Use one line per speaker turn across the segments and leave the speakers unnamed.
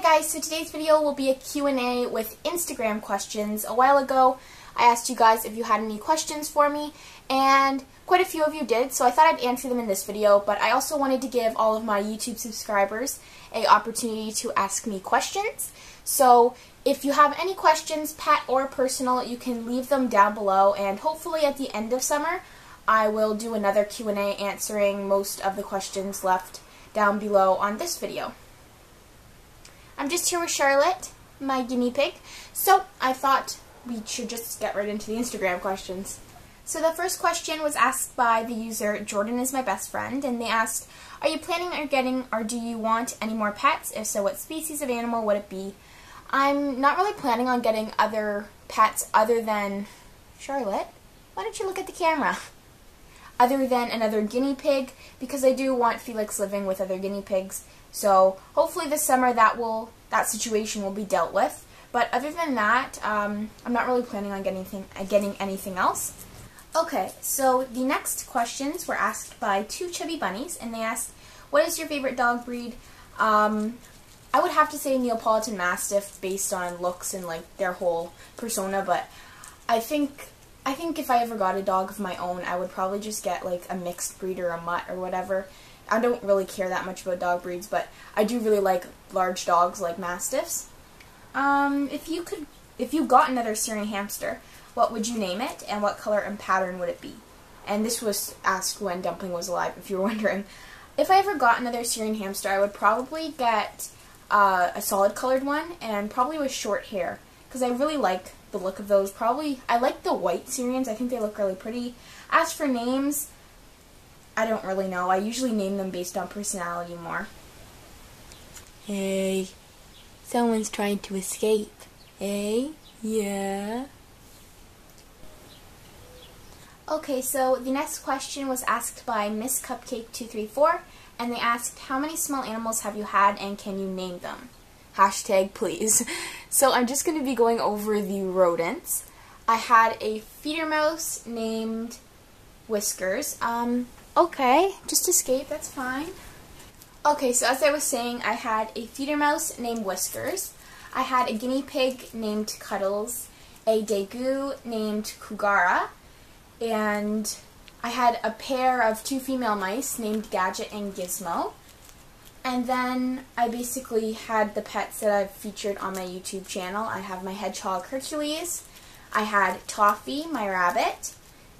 Hi guys, so today's video will be a Q&A with Instagram questions. A while ago, I asked you guys if you had any questions for me, and quite a few of you did, so I thought I'd answer them in this video, but I also wanted to give all of my YouTube subscribers an opportunity to ask me questions. So if you have any questions, pet or personal, you can leave them down below, and hopefully at the end of summer, I will do another Q&A answering most of the questions left down below on this video. I'm just here with Charlotte, my guinea pig, so I thought we should just get right into the Instagram questions. So the first question was asked by the user Jordan is my best friend, and they asked, are you planning on getting or do you want any more pets? If so, what species of animal would it be? I'm not really planning on getting other pets other than, Charlotte, why don't you look at the camera? Other than another guinea pig, because I do want Felix living with other guinea pigs. So hopefully this summer that situation will be dealt with. But other than that, I'm not really planning on getting anything else. Okay, so the next questions were asked by two chubby bunnies, and they asked, what is your favorite dog breed? I would have to say Neapolitan Mastiff based on looks and like their whole persona, but I think if I ever got a dog of my own, I would probably just get like a mixed breed or a mutt or whatever. I don't really care that much about dog breeds, but I do really like large dogs like Mastiffs. If you got another Syrian hamster, what would you name it, and what color and pattern would it be? And this was asked when Dumpling was alive, if you were wondering. If I ever got another Syrian hamster, I would probably get a solid colored one, and probably with short hair, because I really like the look of those. I like the white Syrians. I think they look really pretty. As for names, I don't really know. I usually name them based on personality more. Hey, someone's trying to escape. Hey, yeah. Okay, so the next question was asked by Miss Cupcake 234, and they asked, how many small animals have you had and can you name them? Hashtag please. So I'm just going to be going over the rodents. I had a feeder mouse named Whiskers. Okay, just escape, that's fine. Okay, so as I was saying, I had a feeder mouse named Whiskers. I had a guinea pig named Cuddles, a daegu named Kugara, and I had a pair of two female mice named Gadget and Gizmo. And then I basically had the pets that I've featured on my YouTube channel. I have my hedgehog Hercules, I had Toffee, my rabbit,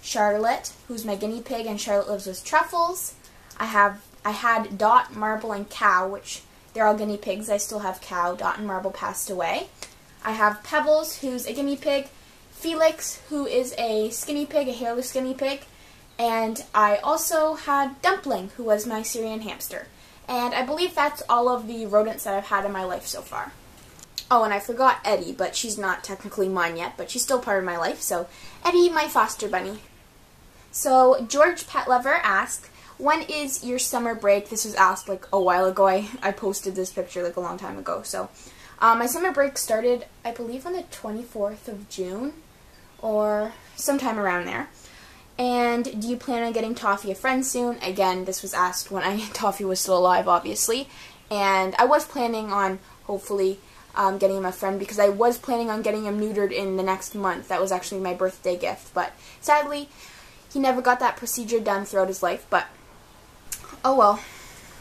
Charlotte, who's my guinea pig, and Charlotte lives with Truffles. I had Dot, Marble, and Cow, which they're all guinea pigs. I still have Cow. Dot and Marble passed away. I have Pebbles, who's a guinea pig, Felix, who is a skinny pig, a hairless guinea pig, and I also had Dumpling, who was my Syrian hamster. And I believe that's all of the rodents that I've had in my life so far. Oh, and I forgot Eddie, but she's not technically mine yet, but she's still part of my life, so Eddie, my foster bunny. So George Pet Lover asked, when is your summer break? This was asked like a while ago. I posted this picture like a long time ago. So my summer break started, I believe, on the 24th of June or sometime around there. And do you plan on getting Toffee a friend soon? Again, this was asked when Toffee was still alive, obviously. And I was planning on hopefully getting him a friend, because I was planning on getting him neutered in the next month. That was actually my birthday gift, but sadly he never got that procedure done throughout his life, but oh well.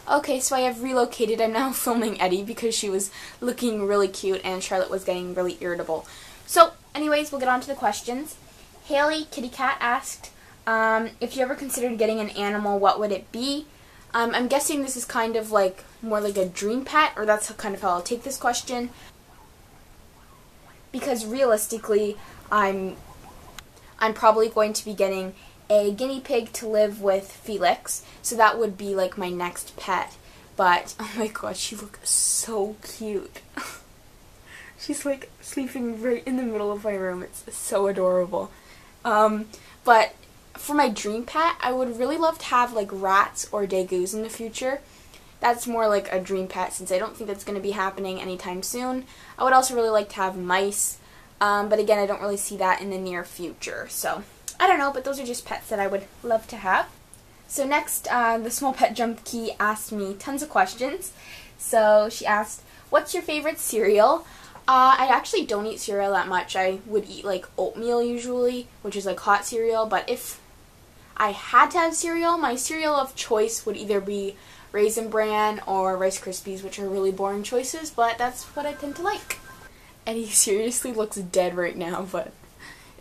Okay, so I have relocated. I'm now filming Eddie because she was looking really cute and Charlotte was getting really irritable. So anyways, we'll get on to the questions. Haley Kitty Cat asked, if you ever considered getting an animal, what would it be? I'm guessing this is kind of like more like a dream pet, or that's kind of how I'll take this question, because realistically I'm probably going to be getting a guinea pig to live with Felix, so that would be like my next pet. But oh my god, she looks so cute. She's like sleeping right in the middle of my room. It's so adorable. But for my dream pet, I would really love to have like rats or dagus in the future. That's more like a dream pet, since I don't think that's going to be happening anytime soon. I would also really like to have mice, but again, I don't really see that in the near future. So I don't know, but those are just pets that I would love to have. So next, the Small Pet Junkie asked me tons of questions. So she asked, What's your favorite cereal? I actually don't eat cereal that much. I would eat like oatmeal usually, which is like hot cereal, but if I had to have cereal, my cereal of choice would either be Raisin Bran or Rice Krispies, which are really boring choices, but that's what I tend to like. Eddie seriously looks dead right now, but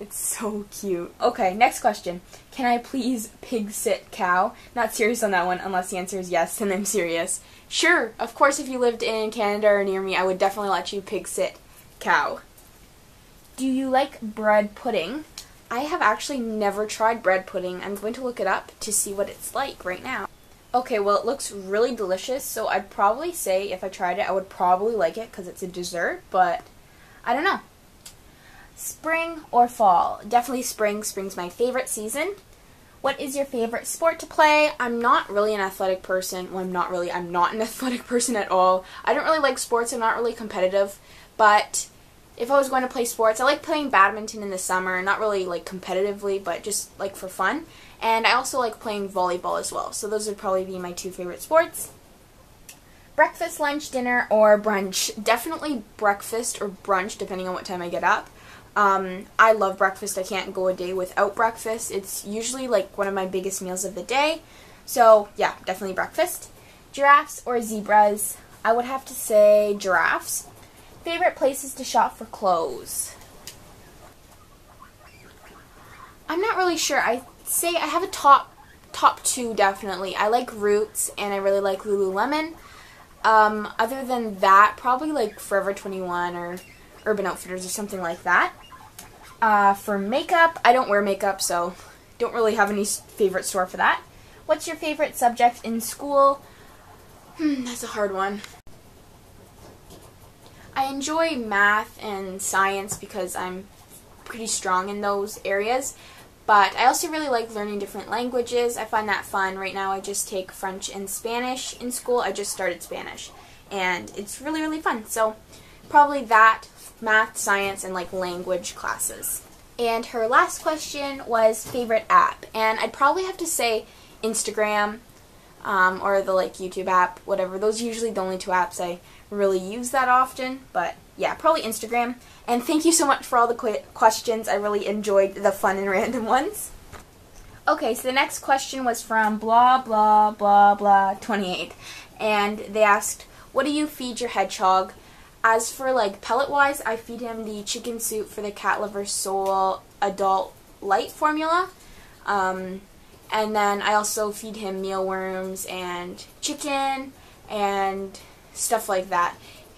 it's so cute. Okay, next question. Can I please pig sit cow? Not serious on that one, unless the answer is yes, then I'm serious. Sure, of course, if you lived in Canada or near me, I would definitely let you pig sit cow. Do you like bread pudding? I have actually never tried bread pudding. I'm going to look it up to see what it's like right now. Okay, well, it looks really delicious, so I'd probably say if I tried it, I would probably like it because it's a dessert, but I don't know. Spring or fall? Definitely spring. Spring's my favorite season. What is your favorite sport to play? I'm not really an athletic person. Well, I'm not an athletic person at all. I don't really like sports. I'm not really competitive. But if I was going to play sports, I like playing badminton in the summer. Not really like competitively, but just like for fun. And I also like playing volleyball as well. So those would probably be my two favorite sports. Breakfast, lunch, dinner, or brunch? Definitely breakfast or brunch, depending on what time I get up. I love breakfast. I can't go a day without breakfast. It's usually like one of my biggest meals of the day. So yeah, definitely breakfast. Giraffes or zebras? I would have to say giraffes. Favorite places to shop for clothes? I'm not really sure. I say I have a top two definitely. I like Roots and I really like Lululemon. Other than that, probably like Forever 21 or Urban Outfitters or something like that. For makeup, I don't wear makeup, so don't really have any favorite store for that. What's your favorite subject in school? That's a hard one. I enjoy math and science because I'm pretty strong in those areas, but I also really like learning different languages. I find that fun. Right now I just take French and Spanish in school. I just started Spanish, and it's really, really fun. So probably that, math, science, and like language classes. And her last question was favorite app, and I'd probably have to say Instagram or the like YouTube app, whatever. Those are usually the only two apps I really use that often, but yeah, probably Instagram. And thank you so much for all the questions. I really enjoyed the fun and random ones. Okay, so the next question was from blah blah blah blah 28, and they asked, what do you feed your hedgehog? As for like pellet wise, I feed him the chicken soup for the Cat Lover Soul Adult Light formula. And then I also feed him mealworms and chicken and stuff like that.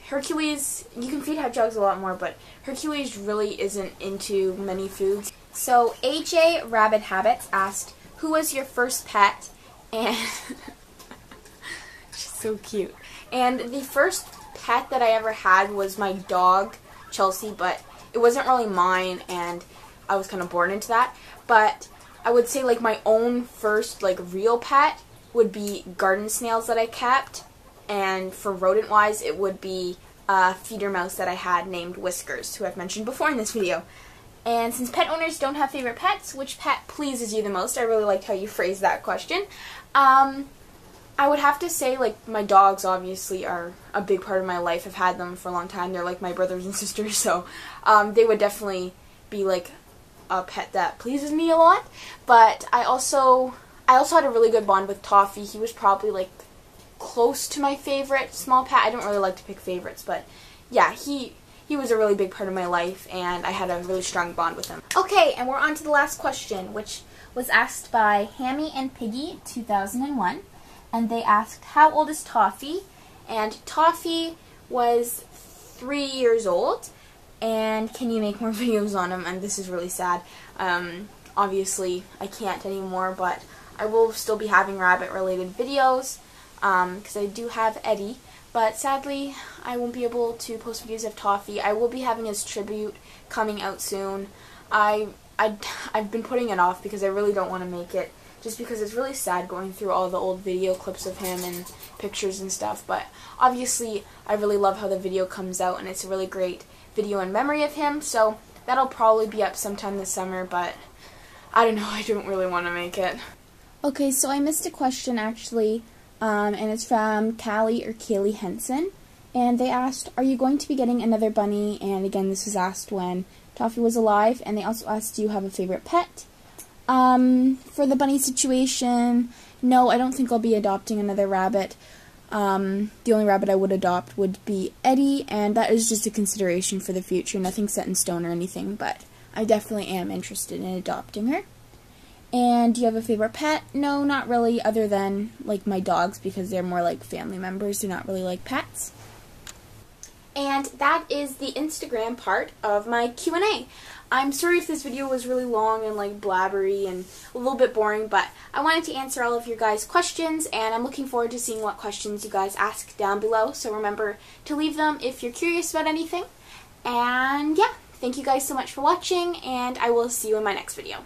Hercules, you can feed hedgehogs a lot more, but Hercules really isn't into many foods. So AJ Rabbit Habits asked, who was your first pet? And she's so cute. And the first pet that I ever had was my dog, Chelsea, but it wasn't really mine, and I was kind of born into that. But I would say like my own first like real pet would be garden snails that I kept, and for rodent-wise, it would be a feeder mouse that I had named Whiskers, who I've mentioned before in this video. And since pet owners don't have favorite pets, which pet pleases you the most? I really liked how you phrased that question. I would have to say, like, my dogs obviously are a big part of my life. I've had them for a long time. They're like my brothers and sisters, so they would definitely be like a pet that pleases me a lot. But I also had a really good bond with Toffee. He was probably like close to my favorite small pet. I don't really like to pick favorites, but yeah, he was a really big part of my life, and I had a really strong bond with him. Okay, and we're on to the last question, which was asked by Hammy and Piggy 2001. And they asked, how old is Toffee? And Toffee was 3 years old. And can you make more videos on him? And this is really sad. Obviously, I can't anymore, but I will still be having rabbit-related videos because I do have Eddie. But sadly, I won't be able to post videos of Toffee. I will be having his tribute coming out soon. I've been putting it off because I really don't want to make it, just because it's really sad going through all the old video clips of him and pictures and stuff. But obviously, I really love how the video comes out, and it's a really great video in memory of him. So that'll probably be up sometime this summer, but I don't know, I don't really want to make it. Okay, so I missed a question actually, and it's from Callie or Kaylee Henson. And they asked, are you going to be getting another bunny? And again, this was asked when Toffee was alive. And they also asked, do you have a favorite pet? For the bunny situation, no, I don't think I'll be adopting another rabbit. The only rabbit I would adopt would be Eddie, and that is just a consideration for the future. Nothing set in stone or anything, but I definitely am interested in adopting her. And do you have a favorite pet? No, not really, other than like my dogs, because they're more like family members. They're not really like pets. And that is the Instagram part of my Q&A. I'm sorry if this video was really long and like blabbery and a little bit boring, but I wanted to answer all of your guys' questions, and I'm looking forward to seeing what questions you guys ask down below. So remember to leave them if you're curious about anything. And yeah, thank you guys so much for watching, and I will see you in my next video.